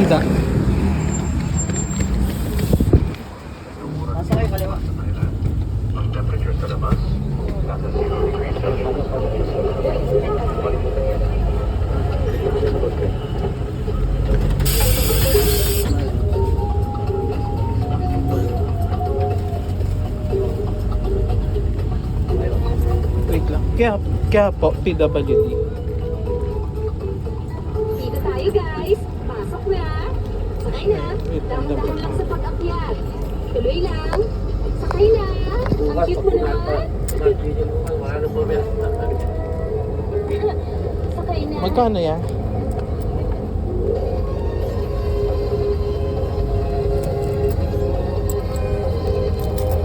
Kabila. Nasa kayo kaliwa. Ang temperature sa labas, nasa 0 degrees Celsius. Wait lang. Kaya po, PWD. Dito tayo guys. Pasok na. Sakay na. Dahan-dahan lang sa pag-akyat. Tuloy lang. Sakay na. Ang cute mo naman. Sakay na. Magkano yan?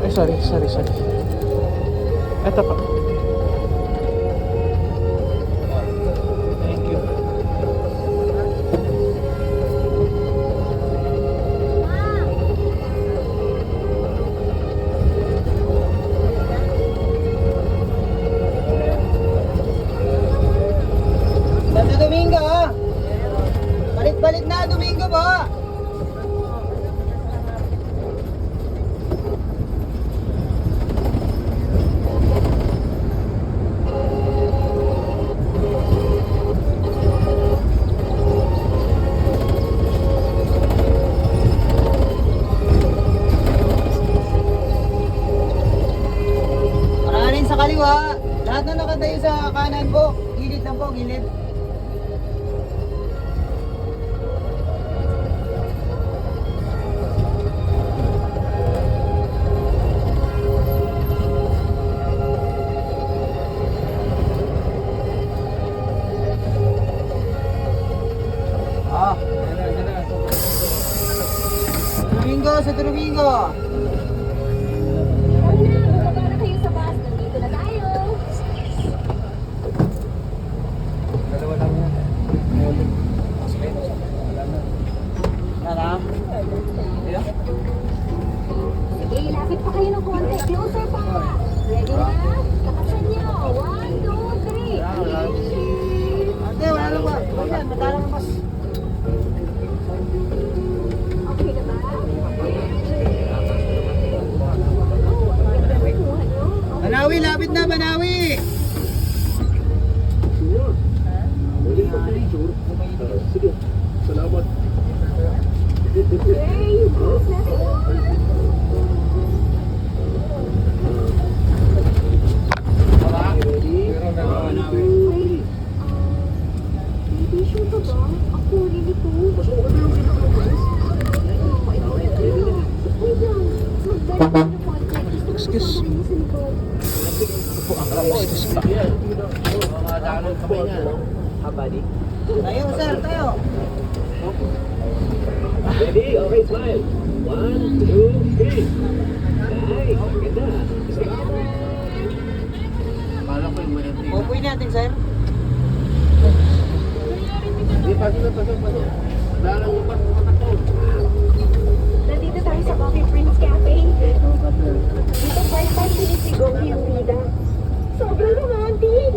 Ay, sorry. Ito pa. Thank you. Santo Domingo, oh. Balit-balit na, Domingo po. Paranin sa kaliwa. Lahat na nakatayo sa kanan po. Gilid lang po, gilid. Ah. Santo Domingo. Tara na. Bumaba na kayo sa bus. Nandito na tayo. Tara. Sige, lapit pa kayo ng konti. Closer pa. Ready na? Lakasan nyo. 1, 2, 3. Ate, wala lang ba? Ayan, madalang mas. Okay na ba? Oh, ang ganda ng kuha nyo. Banawi, lapit na, Banawi! Sige, salamat. Yay! Bus natin yun. Hindi sure ka ba? Ako, nilito. Wait lang. Magdala ka ng konti. Excuse. Upo ang excuse pa. Tayo, sir, tayo. Ready? Okay, smile. 1, 2, 3. Nice. Ganda. Pupuin natin, sir. Hindi, pasok. Dalang mo pa, patakbo. Nandito tayo sa Coffee Prince Cafe. Dito first time sinisigong yung bida. Sobrang romantic!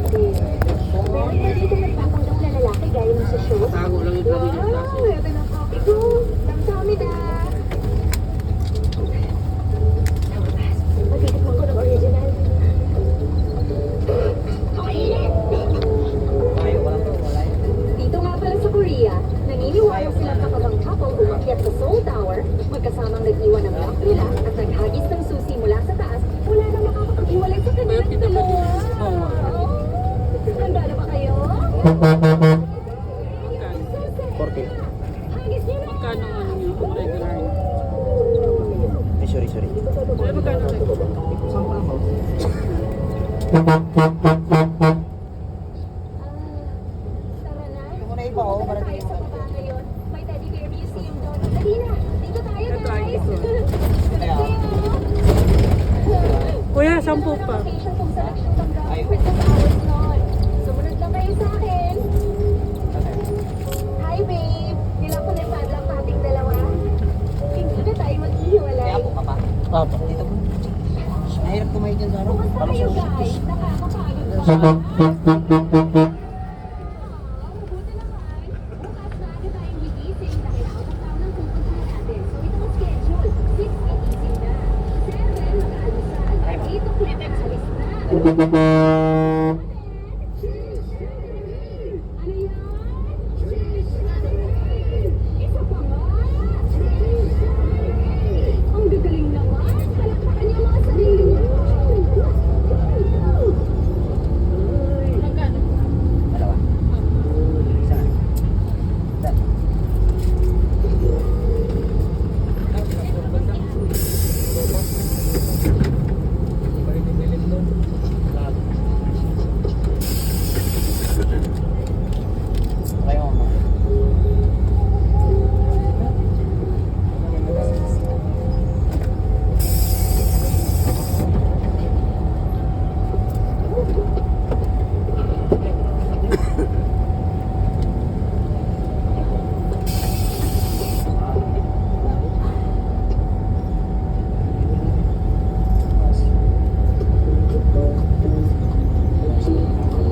Meron ba dito nagpapanggap na lalaki gaya mo sa show? Tago lang yung sarili ng taso. Wow! Ito na ang coffee ko! Dami na! Pagtitikman ko ng original. Dito nga pala sa Korea, naniniwala silang kapag ang couple umakyat sa Seoul Tower, magkasamang nag-iwan ng mock-trila at naghagis ng susi mula sa taas, wala nang makakapag-iwalay sa kanilang dalawa. Handa na ba kayo? 40. Hagis niyo na! Magkano ano nyo? Ang regular nyo? Ay, sorry. Ay, magkano regular? Tara na. Ito mo na iba, oh, Pupunta para tayo tingnan sa natin. baba ngayon. May teddy bear museum doon. Dali na! Dito tayo, guys! Kaya, Kuya, 10 pa. Location kung saan nagsusunod ang Christmas hours noon. Sumunod lang kayo sa akin. Hi, babe! Nila ko na yung padlang pating dalawa. Hindi na tayo maghihiwalay. kaya po ka pa. Papa. Dito po. Mahirap kumain dyan sa ano. Kumusta kayo, guys? Nakakapagod ba? Ano yan? Isa pa nga! Ang gagaling naman! Palakpakan niyo mga sarili niyo! Magkano? Dalawa. Isa. Isa. Okay mo.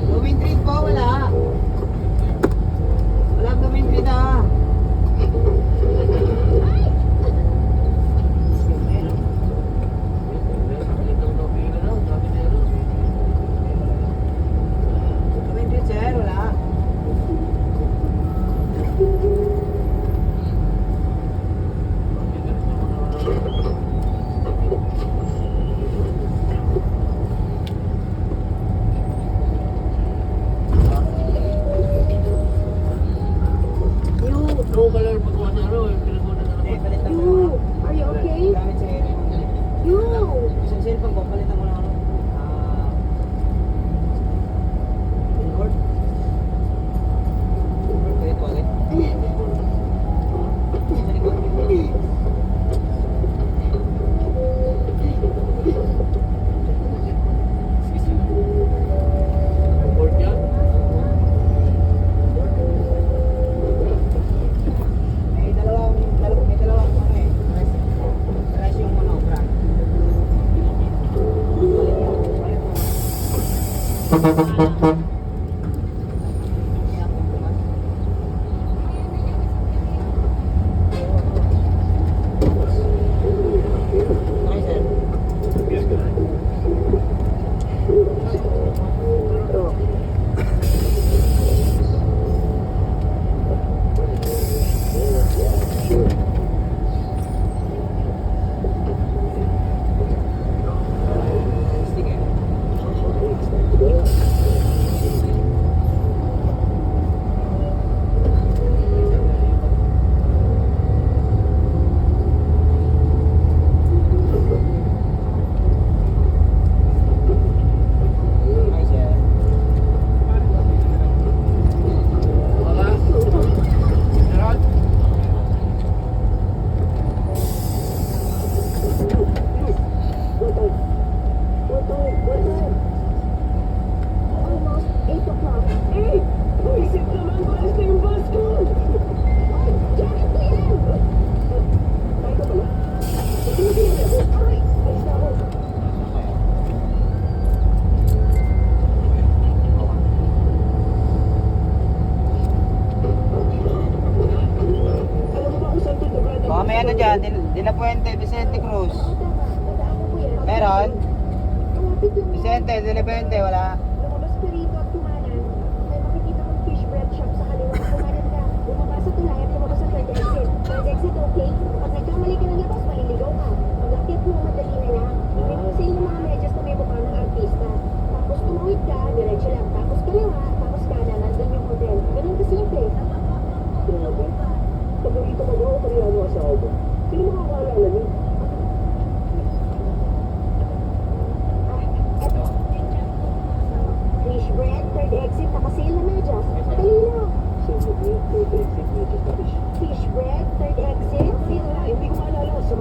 Gawin treat po, wala. Walang gawin treat ah. Gawin treat sir, wala. Eh, palitan mo lang. Are you okay? Gamit sa area. You! Isang cellphone ko, palitan mo lang ano. Inboard. Inboard, kaya tuwalit. Sa likod. May dalawang ano eh. Press yung ano, brand. Palit mo. Kaya ako bukas. Okay, sir. Stick eh. Okay, sir. Almost 8 o'clock. Eh! Isip naman, balis na yung bus ko! Ay! Jacket ko yan! Tayo ka pala? Aray! Alis na ako. Alam mo ba kung saan ito dadaan? Baka may ano dyan, De La Puente, Vicente Cruz. Nadaanan ko yan. Meron? Malapit lang yan. Vicente, De La Puente, wala. Lumabas ka rito at kumanan. May makikita kong fish bread shop sa kaliwa. Kumanan ka. Bumaba sa tulay at lumabas sa third exit. Third exit, okay? Pag nagkamali ka ng labas, maliligaw ka. Pag akyat mo, madali na lang. May mga sale ng mga medyas na may mukha ng artista. Tapos tumawid ka, diretso lang. Tapos kaliwa, tapos kanan, nandun yung hotel. Ganun kasimple. Grabe. Pag nakita mo ako, kanina ang asawa ko. Sino makakaalala niyo? Ito. Fish bread, third exit, nakasale na medyas. Madali lang. Sino ko yun? Third exit, medyo tabish. Fish bread, third exit. Hindi ko maalala. Sa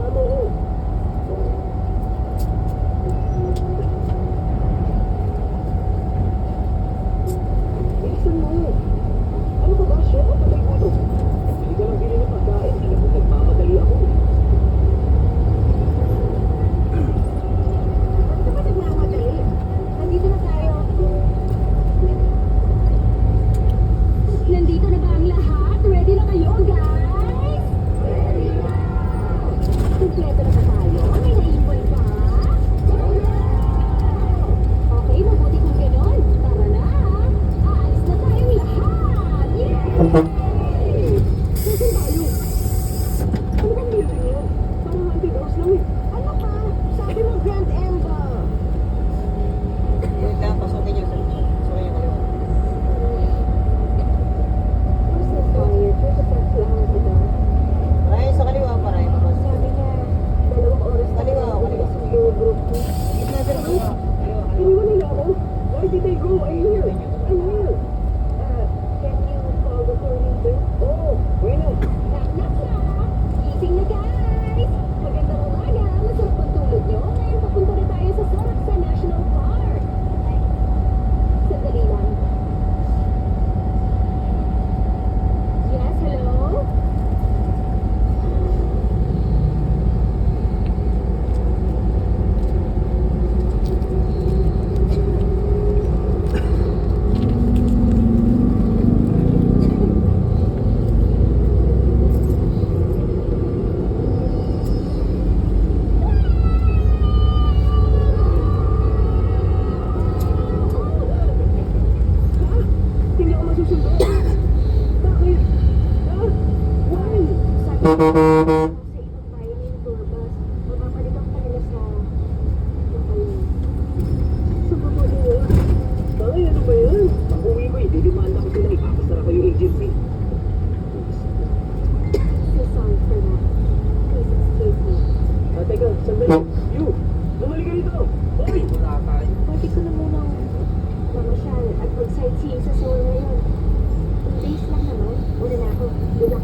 ibang bayan yung tour bus. Mapapalitan pa nila sa local. Sa babae yun. Bakit ano ba yan? Pag-uwi ko, ididimanda ko sila. Ipapasara ko yung agency. So sorry for that. Please excuse me. Teka, sandali. You! Bumalik ka dito! Hoy! Pwede ko na munang mamasyal at mag-sightseeing sa Seoul ngayon. 2 days lang naman. Una na ako. Good luck.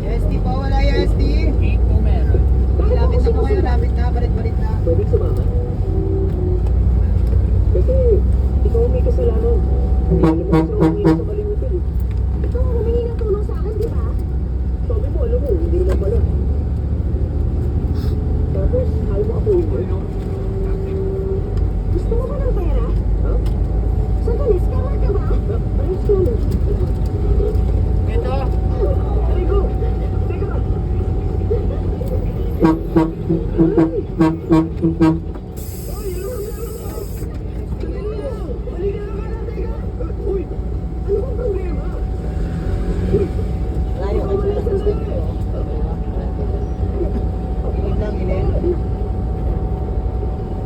USD po, wala USD. Ito meron. Lapit na po kayo, lapit na, balit-balit na. Pwede sumama? Kasi, ikaw ang may kasalanan. Hindi alam mo kasi ako ngayon sa kalimutan eh. Ikaw ang humingi ng tulong sa akin, di ba? Sabi mo, alam mo, hindi naman pala. Tapos, ayaw mo ako hindi. Gusto mo ba ng pera? Ha? Sandali, scammer ka ba? Ayos ko. Ito. Aray ko! Teka! Ay, ano ba meron? Sandali lang! Balik ka naman na, teka! Uy! Ano bang problema? Layo, kayo sila. Ilit lang, ilit.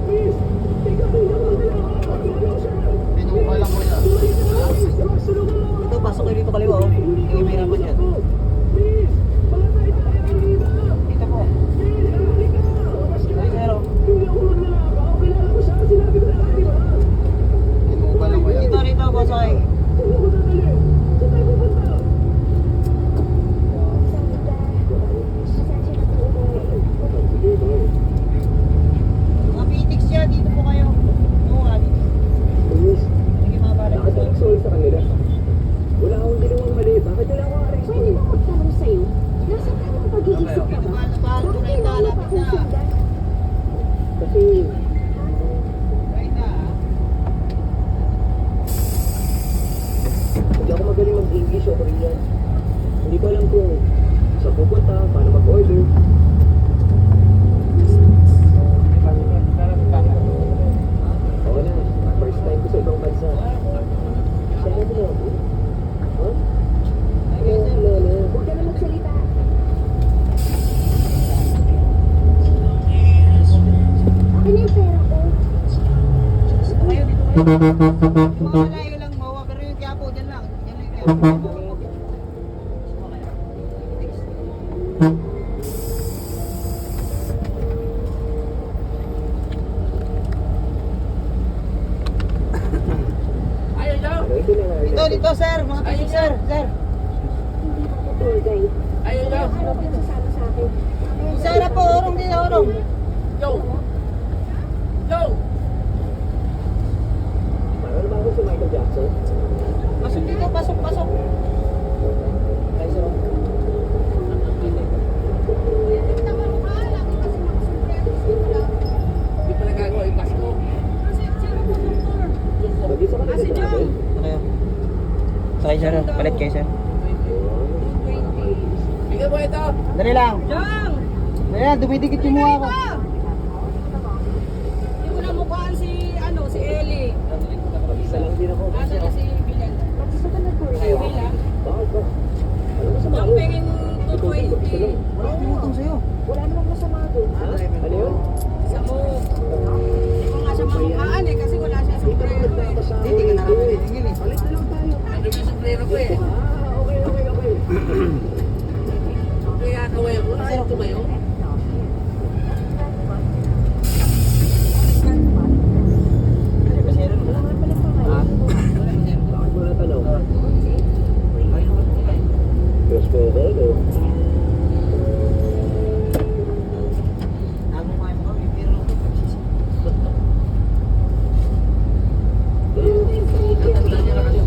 Please! Teka, hindi ako nila! Ano siya? Pinuha lang ko yan. Bumalik ka na! Please! Sulungan mo ako! Ito, pasok kayo dito kaliwa, oh. Hindi mahirapan yan. Please! Malatay tayo ng iba! Dito po. Please! Halika! Labas ka! Ay, sir, oh. Hindi ako magnanakaw. Kilala ko siya. Sinabi ko na lang, di ba? Pinuha lang ko yan. Dito, dito, boss, okay. Saan ako dadali? Saan tayo pupunta? Mga PTX siya, dito po kayo. Oo nga, dito. Please! Sige, mabalik ko. Nakapag-sorry sa kanila. Wala akong ginawang mali. Bakit nila ako arresto? Pwede ba magtanong sa'yo? Nasa tamang pag-iisip ka ba? Mahal ko na Bakit ito, kailangan lapit pa akong na. sundan? Kasi Right na, ah. hindi ako magaling mag-English o Korean. Hindi ko alam kung saan pupunta, paano mag-order. Oo na, first time ko sa ibang bansa. Saan mo ako? Ha? Oo, lolo. Huwag ka na magsalita. Akin na yung pera ko. Dito kayo, dito kayo. Mga malayo lang, mawa. Pero yung Quiapo, dyan lang. Yan lang yung Quiapo. Ano ito na nga? Dito, dito, sir. Mga PTX, sir. Sir. Hindi ba ako tour guide? Ayun Kaya lang. ano din sasama sa akin? Sa harap po, orong din, orong. Yo! Yo! Parang naman ako si Michael Jackson. Pasok dito, pasok, pasok. Ay, sir. Hindi pala gagawa. Ipas mo. Mag-isa ka na sa travel. Dito kayo. Sakay, sir. Palit kayo, sir. Bigyan mo ito. Dali lang. Dali lang, dumidikit yung mukha ko. Hindi ko namukhaan si, si Ellie. Isa lang din ako. Asa na si Bilan. Gusto ka na tour guide? Bilan. Bakit ba? Alam mo sa mga Jumping in Ikaw din, mag-isa lang. 220. Wala pinutong sa'yo. Wala namang masama doon. Ano yun? Sa mo. Hindi ko nga siya mamukhaan kasi wala siya sa Hindi ka prayer. magpapasama. Hindi ka na naman nilingil eh. Palit na lang tayo. Ano yung sombrero ko eh. Okay, okay, okay. Kaya kawaya ko. Ayaw tumayo. Ano ba, sir? Wala nga pala pangalan. Bakit mo natanong? Yes po, hello. Nagmukha mo kami, pero Tatanda niya na kasi.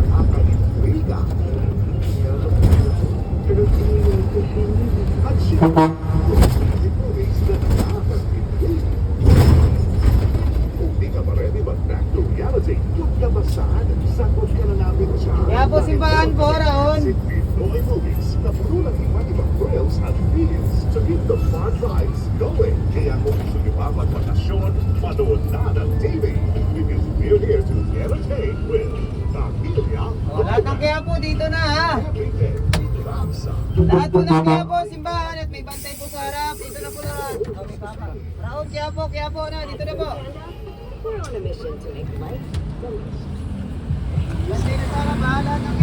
nakaka-intriga. At siyempre, movies na nakaka-intriga. Kung di ka pa ready mag-back to reality, huwag ka masaan. Sagot ka na namin sa... Kaya po, simbahan po, Raon. Si Pinoy Movies na puno ng iba't ibang thrills at feels to keep the fun rides going. Kaya kung gusto niyo pa magbakasyon, manood na ng TV. Because we're here to entertain with Pamilya. Lahat ng kaya po dito na ha. Everything. Lang sa Lahat po ng kaya po, simbahan at may bantay po sa harap. Dito na po lahat. Raon, kaya po na. Dito na po. We're on a mission to make life delicious. Bantay na sa harap ha. Lahat ng